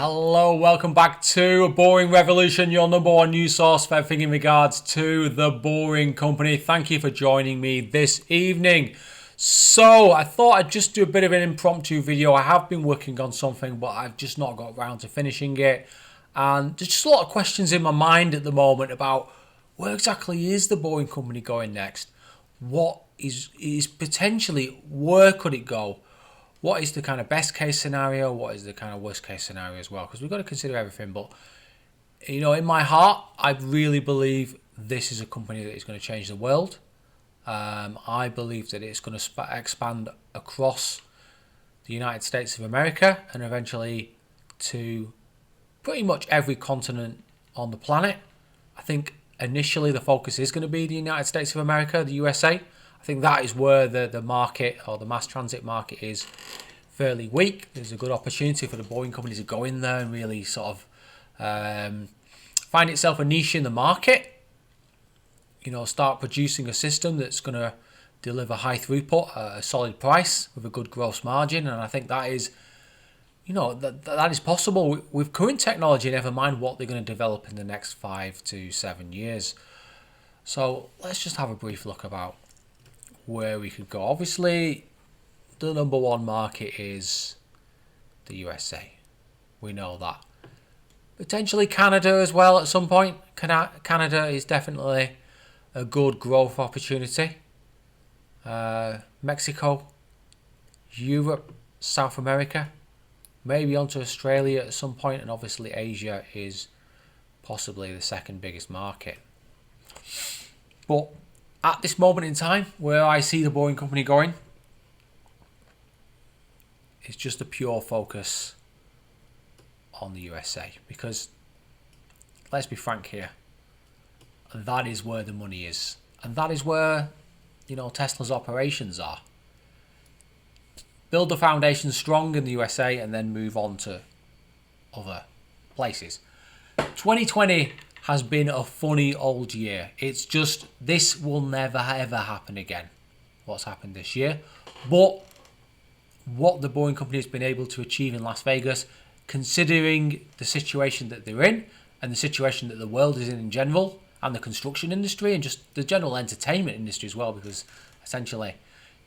Hello, welcome back to Boring Revolution, your number one news source for everything in regards to the Boring Company. Thank you for joining me this evening. So, I thought I'd just do a bit of an impromptu video. I have been working on something, but I've just not got around to finishing it. And there's just a lot of questions in my mind at the moment about where exactly is the Boring Company going next? What is potentially, where could it go? What is the kind of best case scenario? What is the kind of worst case scenario as well? Because we've got to consider everything. But, you know, in my heart, I really believe this is a company that is going to change the world. I believe that it's going to expand across the United States of America and eventually to pretty much every continent on the planet. I think initially the focus is going to be the United States of America, the USA. I think that is where the market or the mass transit market is fairly weak. There's a good opportunity for the Boring Company to go in there and really sort of find itself a niche in the market. You know, start producing a system that's going to deliver high throughput at a solid price with a good gross margin. And I think that is, you know, that is possible with current technology, never mind what they're going to develop in the next 5 to 7 years. So let's just have a brief look about where we could go. Obviously, the number one market is the USA. We know that. Potentially Canada as well at some point. Canada is definitely a good growth opportunity. Mexico, Europe, South America, maybe onto Australia at some point, and obviously Asia is possibly the second biggest market. But at this moment in time, where I see the Boring Company going, it's just a pure focus on the USA. Because, let's be frank here, that is where the money is. And that is where, you know, Tesla's operations are. Build the foundation strong in the USA and then move on to other places. 2020 has been a funny old year. It's just, this will never ever happen again, what's happened this year. But what the Boring Company has been able to achieve in Las Vegas, considering the situation that they're in and the situation that the world is in general, and the construction industry and just the general entertainment industry as well, because essentially,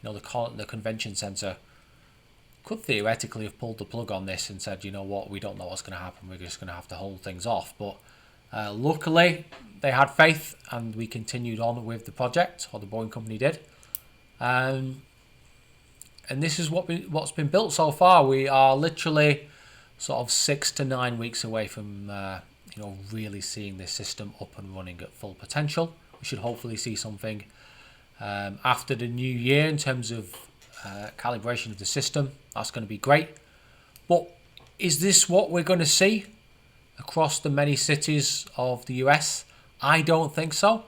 you know, the convention centre could theoretically have pulled the plug on this and said, you know what, we don't know what's going to happen, we're just going to have to hold things off. But luckily, they had faith and we continued on with the project, or the Boring Company did. And this is what's been built so far. We are literally sort of 6 to 9 weeks away from you know, really seeing this system up and running at full potential. We should hopefully see something after the new year in terms of calibration of the system. That's going to be great. But is this what we're going to see across the many cities of the US? I don't think so.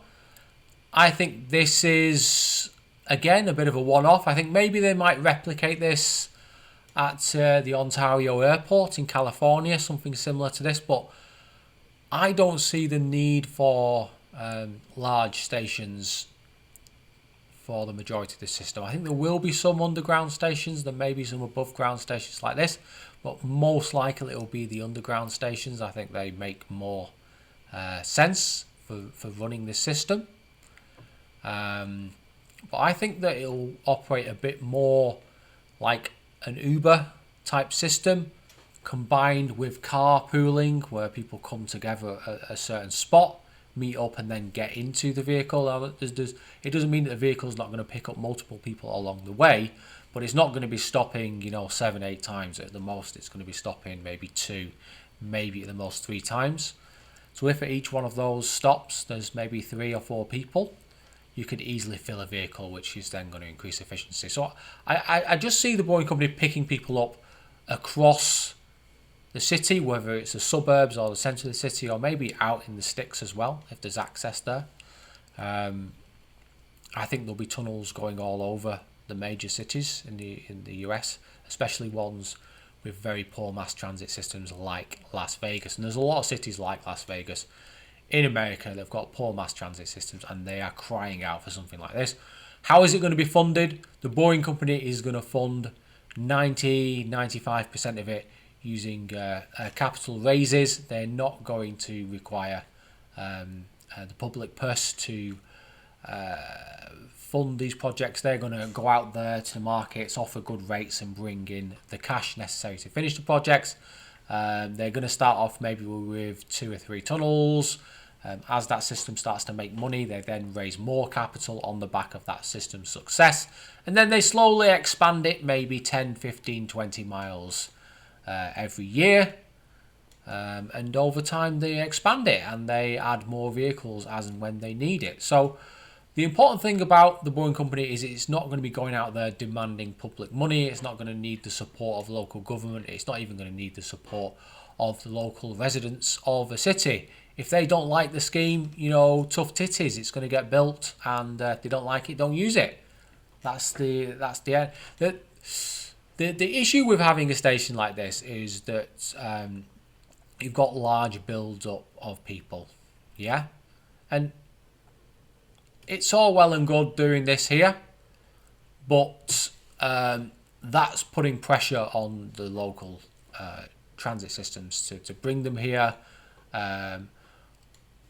I think this is, again, a bit of a one-off. I think maybe they might replicate this at the Ontario airport in California, something similar to this, but I don't see the need for large stations for the majority of the system. I think there will be some underground stations, there may be some above ground stations like this, but most likely it will be the underground stations. I think they make more sense for running this system. But I think that it'll operate a bit more like an Uber type system, combined with carpooling, where people come together at a certain spot, meet up and then get into the vehicle. It doesn't mean that the vehicle's not going to pick up multiple people along the way, but it's not going to be stopping, you know, 7-8 times at the most. It's going to be stopping maybe 2, maybe at the most 3 times. So if at each one of those stops there's maybe 3 or 4 people, you could easily fill a vehicle, which is then going to increase efficiency. So I just see the Boring Company picking people up across the city, whether it's the suburbs or the centre of the city, or maybe out in the sticks as well, if there's access there. I think there'll be tunnels going all over the major cities in the US, especially ones with very poor mass transit systems like Las Vegas. And there's a lot of cities like Las Vegas in America that have got poor mass transit systems, and they are crying out for something like this. How is it going to be funded? The Boring Company is going to fund 90-95% of it using capital raises. They're not going to require the public purse to fund these projects. They're going to go out there to markets, offer good rates, and bring in the cash necessary to finish the projects. They're going to start off maybe with 2 or 3 tunnels. As that system starts to make money, they then raise more capital on the back of that system's success. And then they slowly expand it, maybe 10, 15, 20 miles every year. And over time, they expand it and they add more vehicles as and when they need it. So the important thing about the Boring Company is it's not going to be going out there demanding public money. It's not going to need the support of local government. It's not even going to need the support of the local residents of a city. If they don't like the scheme, tough titties. It's going to get built, and if they don't like it, don't use it. That's the end. The issue with having a station like this is that you've got large builds up of people, yeah, and it's all well and good doing this here, but that's putting pressure on the local transit systems to bring them here.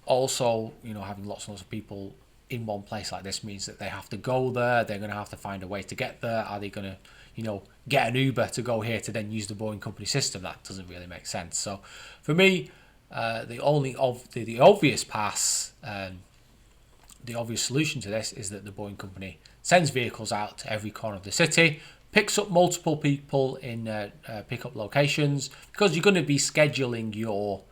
Also, having lots and lots of people in one place like this means that they have to go there. They're going to have to find a way to get there. Are they going to, get an Uber to go here to then use the Boring Company system? That doesn't really make sense. So, for me, the obvious pass, the obvious solution to this is that the Boring Company sends vehicles out to every corner of the city, picks up multiple people in pickup locations, because you're going to be scheduling your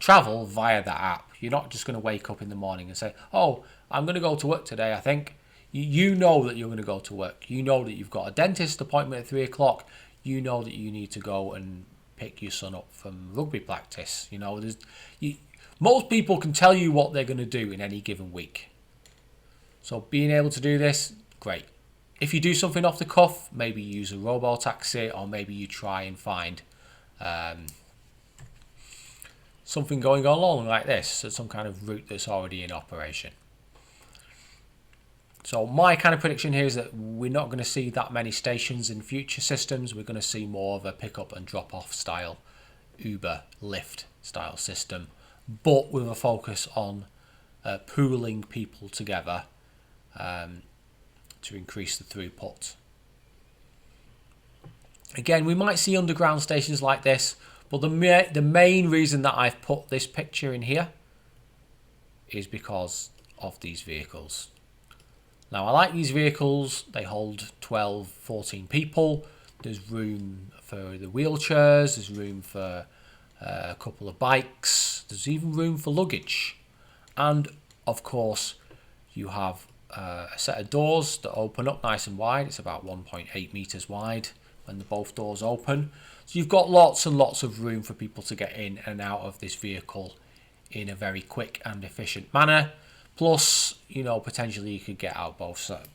travel via that app. You're not just going to wake up in the morning and say, oh, I'm going to go to work today, I think. You know that you're going to go to work. You know that you've got a dentist appointment at 3 o'clock. You know that you need to go and pick your son up from rugby practice. Most people can tell you what they're going to do in any given week. So being able to do this, great. If you do something off the cuff, maybe use a robo-taxi, or maybe you try and find something going along like this, some kind of route that's already in operation. So my kind of prediction here is that we're not going to see that many stations in future systems. We're going to see more of a pick-up and drop-off style, Uber, Lyft style system, but with a focus on pooling people together to increase the throughput. Again, we might see underground stations like this, but the main reason that I've put this picture in here is because of these vehicles. Now, I like these vehicles. They hold 12, 14 people. There's room for the wheelchairs. There's room for a couple of bikes. There's even room for luggage. And, of course, you have a set of doors that open up nice and wide. It's about 1.8 meters wide when both doors open. So you've got lots and lots of room for people to get in and out of this vehicle in a very quick and efficient manner. Plus, potentially you could get out both sides.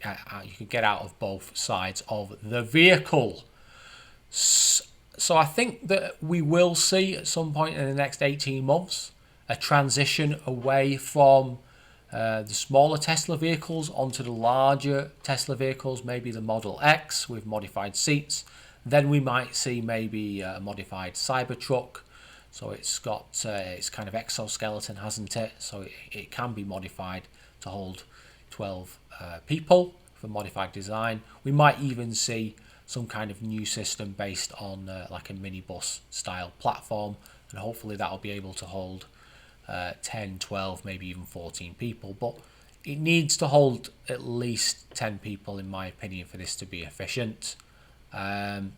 You could get out of both sides of the vehicle. So I think that we will see at some point in the next 18 months a transition away from the smaller Tesla vehicles onto the larger Tesla vehicles, maybe the Model X with modified seats. Then we might see maybe a modified Cybertruck. So it's got its kind of exoskeleton, hasn't it? So it can be modified to hold 12 people for modified design. We might even see some kind of new system based on like a minibus style platform, and hopefully that'll be able to hold 10, 12, maybe even 14 people. But it needs to hold at least 10 people, in my opinion, for this to be efficient. I'll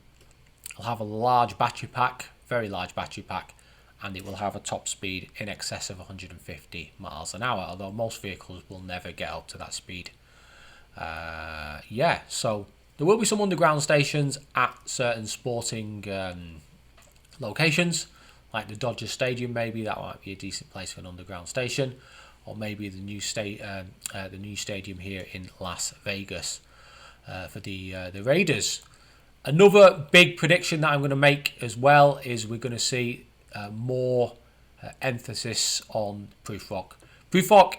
have a large battery pack, very large battery pack, and it will have a top speed in excess of 150 miles an hour, although most vehicles will never get up to that speed. So there will be some underground stations at certain sporting locations, like the Dodger Stadium. Maybe that might be a decent place for an underground station, or maybe the new stadium here in Las Vegas for the Raiders. Another big prediction that I'm going to make as well is we're going to see more emphasis on Proofrock. Proofrock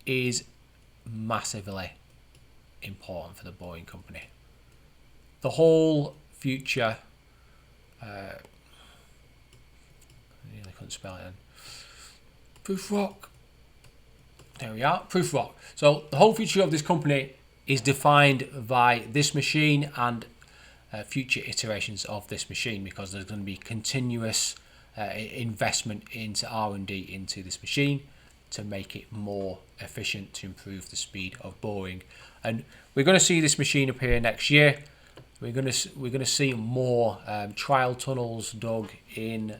is massively important for the Boring Company. The whole future I couldn't spell it then. Proofrock. There we are, Proofrock. So the whole future of this company is defined by this machine and future iterations of this machine, because there's going to be continuous investment into R&D into this machine to make it more efficient, to improve the speed of boring. And we're going to see this machine appear next year. We're going to see more trial tunnels dug in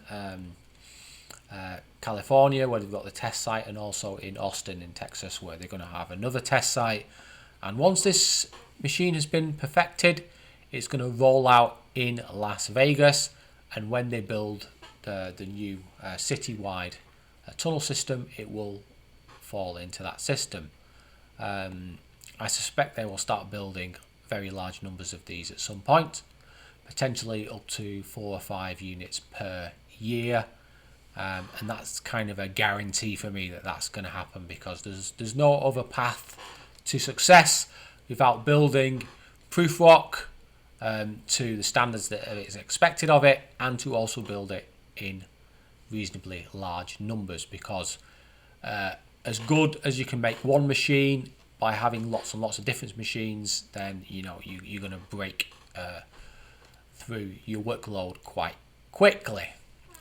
California, where they've got the test site, and also in Austin in Texas, where they're going to have another test site. And once this machine has been perfected, it's going to roll out in Las Vegas. And when they build the new citywide tunnel system, it will fall into that system. I suspect they will start building very large numbers of these at some point, potentially up to 4 or 5 units per year. And that's kind of a guarantee for me that that's going to happen, because there's no other path to success without building Proofrock to the standards that is expected of it, and to also build it in reasonably large numbers, because as good as you can make one machine by having lots and lots of different machines, then you're going to break through your workload quite quickly.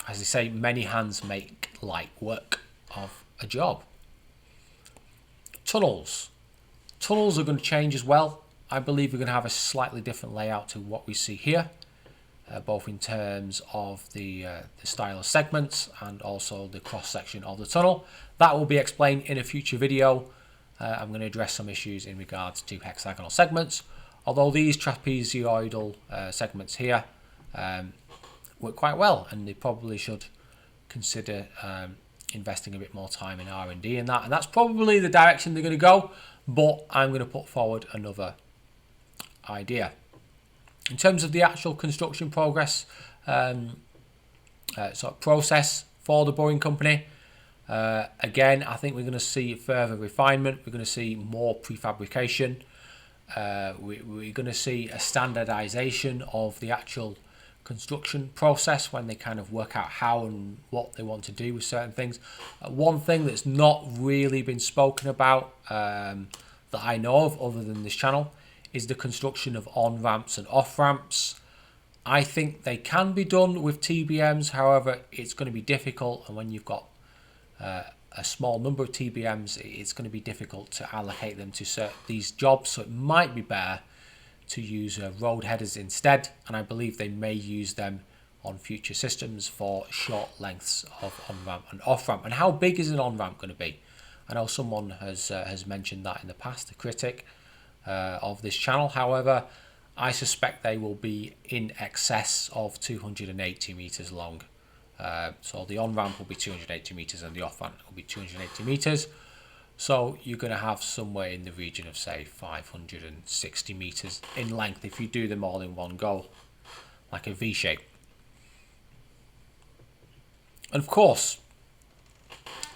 As they say, many hands make light work of a job. Tunnels. Tunnels are going to change as well. I believe we're going to have a slightly different layout to what we see here, both in terms of the style of segments and also the cross section of the tunnel. That will be explained in a future video. I'm going to address some issues in regards to hexagonal segments, although these trapezoidal segments here work quite well, and they probably should consider investing a bit more time in R&D in that, and that's probably the direction they're going to go. But I'm going to put forward another idea in terms of the actual construction progress, sort of process for the boring company. Again, I think we're going to see further refinement. We're going to see more prefabrication. We're going to see a standardization of the actual construction process when they kind of work out how and what they want to do with certain things. One thing that's not really been spoken about that I know of other than this channel is the construction of on-ramps and off-ramps. I think they can be done with TBMs, however it's going to be difficult, and when you've got a small number of TBMs, it's going to be difficult to allocate them to these jobs, so it might be better to use road headers instead, and I believe they may use them on future systems for short lengths of on-ramp and off-ramp. And how big is an on-ramp going to be? I know someone has mentioned that in the past, a critic of this channel. However, I suspect they will be in excess of 280 meters long. So the on-ramp will be 280 meters and the off-ramp will be 280 meters. So you're going to have somewhere in the region of, say, 560 meters in length if you do them all in one go, like a V shape. And of course,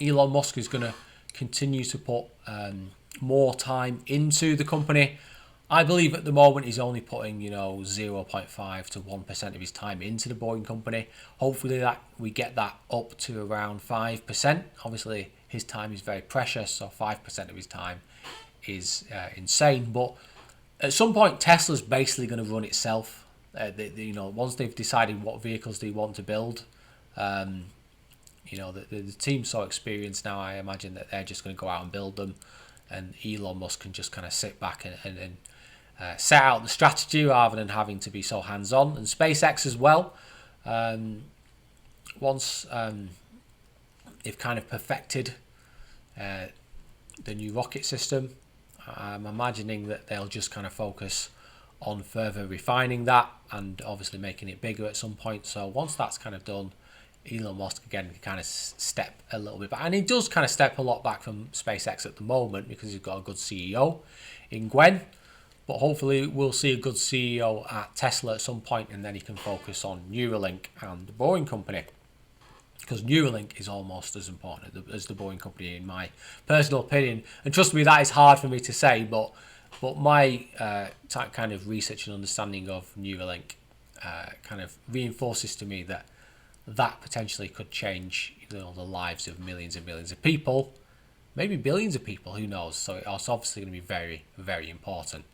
Elon Musk is going to continue to put more time into the company. I believe at the moment he's only putting 0.5 to 1% of his time into the boring company. Hopefully that we get that up to around 5%. Obviously his time is very precious, so 5% of his time is insane. But at some point Tesla's basically going to run itself. Once they've decided what vehicles they want to build, the team's so experienced now, I imagine that they're just going to go out and build them, and Elon Musk can just kind of sit back and set out the strategy rather than having to be so hands-on. And SpaceX as well, once they've kind of perfected the new rocket system, I'm imagining that they'll just kind of focus on further refining that and obviously making it bigger at some point. So once that's kind of done, Elon Musk again can kind of step a little bit back, and he does kind of step a lot back from SpaceX at the moment because he's got a good CEO in Gwen. But hopefully we'll see a good CEO at Tesla at some point, and then he can focus on Neuralink and the Boring Company, because Neuralink is almost as important as the Boring Company in my personal opinion. And trust me, that is hard for me to say, but my kind of research and understanding of Neuralink kind of reinforces to me that that potentially could change, you know, the lives of millions and millions of people, maybe billions of people, who knows. So it's obviously going to be very, very important.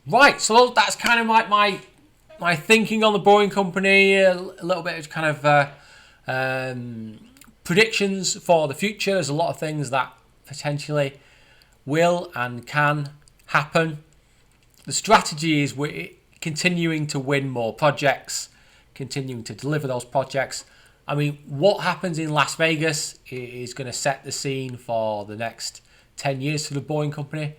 Right, so that's kind of my thinking on the Boring Company, a little bit of kind of predictions for the future. There's a lot of things that potentially will and can happen. The strategy is we're continuing to win more projects, continuing to deliver those projects. I mean, what happens in Las Vegas is going to set the scene for the next 10 years for the Boring Company.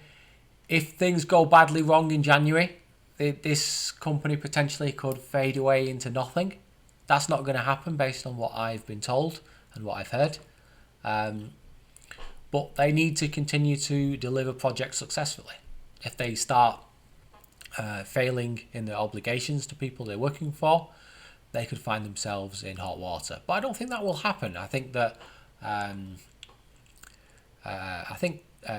If things go badly wrong in January, this company potentially could fade away into nothing. That's not going to happen based on what I've been told and what I've heard. But they need to continue to deliver projects successfully. If they start failing in their obligations to people they're working for, they could find themselves in hot water. But I don't think that will happen. I think that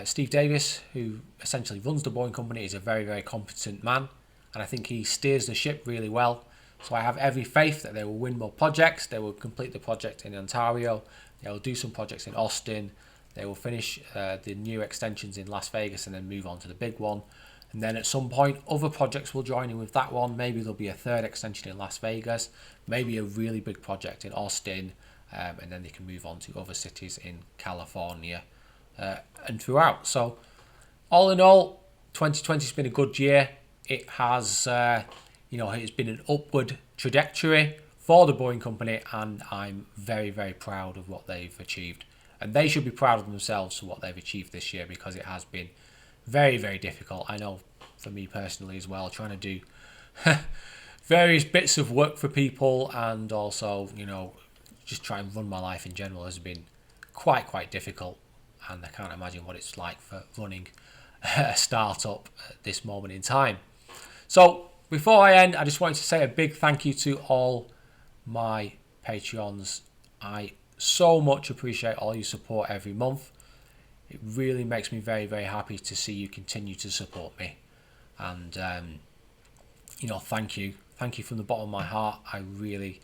Steve Davis, who essentially runs the Boring Company, is a very, very competent man, and I think he steers the ship really well. So I have every faith that they will win more projects. They will complete the project in Ontario. They will do some projects in Austin. They will finish the new extensions in Las Vegas and then move on to the big one. And then at some point, other projects will join in with that one. Maybe there'll be a third extension in Las Vegas, maybe a really big project in Austin, and then they can move on to other cities in California and throughout. So all in all, 2020 has been a good year. It has, it's been an upward trajectory for the Boring Company, and I'm very, very proud of what they've achieved. And they should be proud of themselves for what they've achieved this year, because it has been very, very difficult. I know for me personally as well, trying to do various bits of work for people and also, just try and run my life in general has been quite difficult. And I can't imagine what it's like for running a startup at this moment in time. So before I end, I just wanted to say a big thank you to all my Patreons. I so much appreciate all your support every month. It really makes me very, very happy to see you continue to support me. And, thank you. Thank you from the bottom of my heart. I really,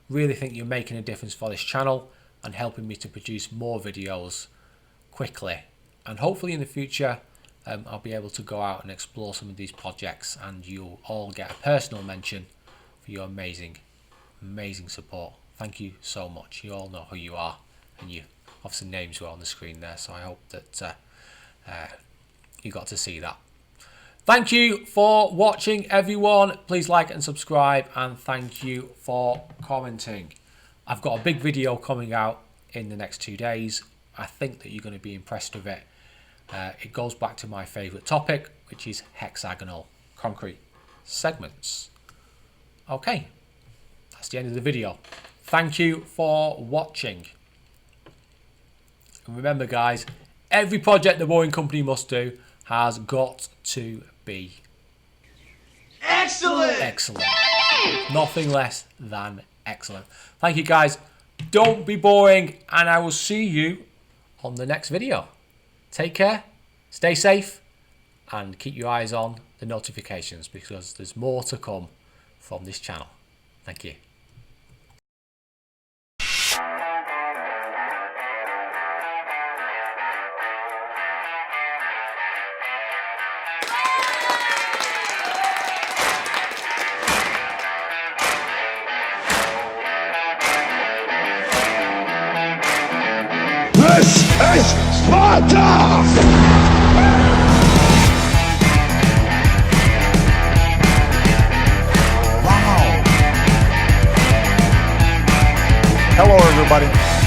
really think you're making a difference for this channel and helping me to produce more videos quickly. And hopefully in the future, I'll be able to go out and explore some of these projects, and you'll all get a personal mention for your amazing, amazing support. Thank you so much. You all know who you are, and you obviously names were on the screen there, so I hope that you got to see that. Thank you for watching, everyone. Please like and subscribe, and thank you for commenting. I've got a big video coming out in the next 2 days. I think that you're going to be impressed with it. It goes back to my favourite topic, which is hexagonal concrete segments. Okay, that's the end of the video. Thank you for watching. And remember, guys, every project the Boring Company must do has got to be excellent. Excellent. Nothing less than excellent. Thank you, guys. Don't be boring, and I will see you on the next video. Take care, stay safe, and keep your eyes on the notifications, because there's more to come from this channel. Thank you. This is Sparta! Hello, everybody.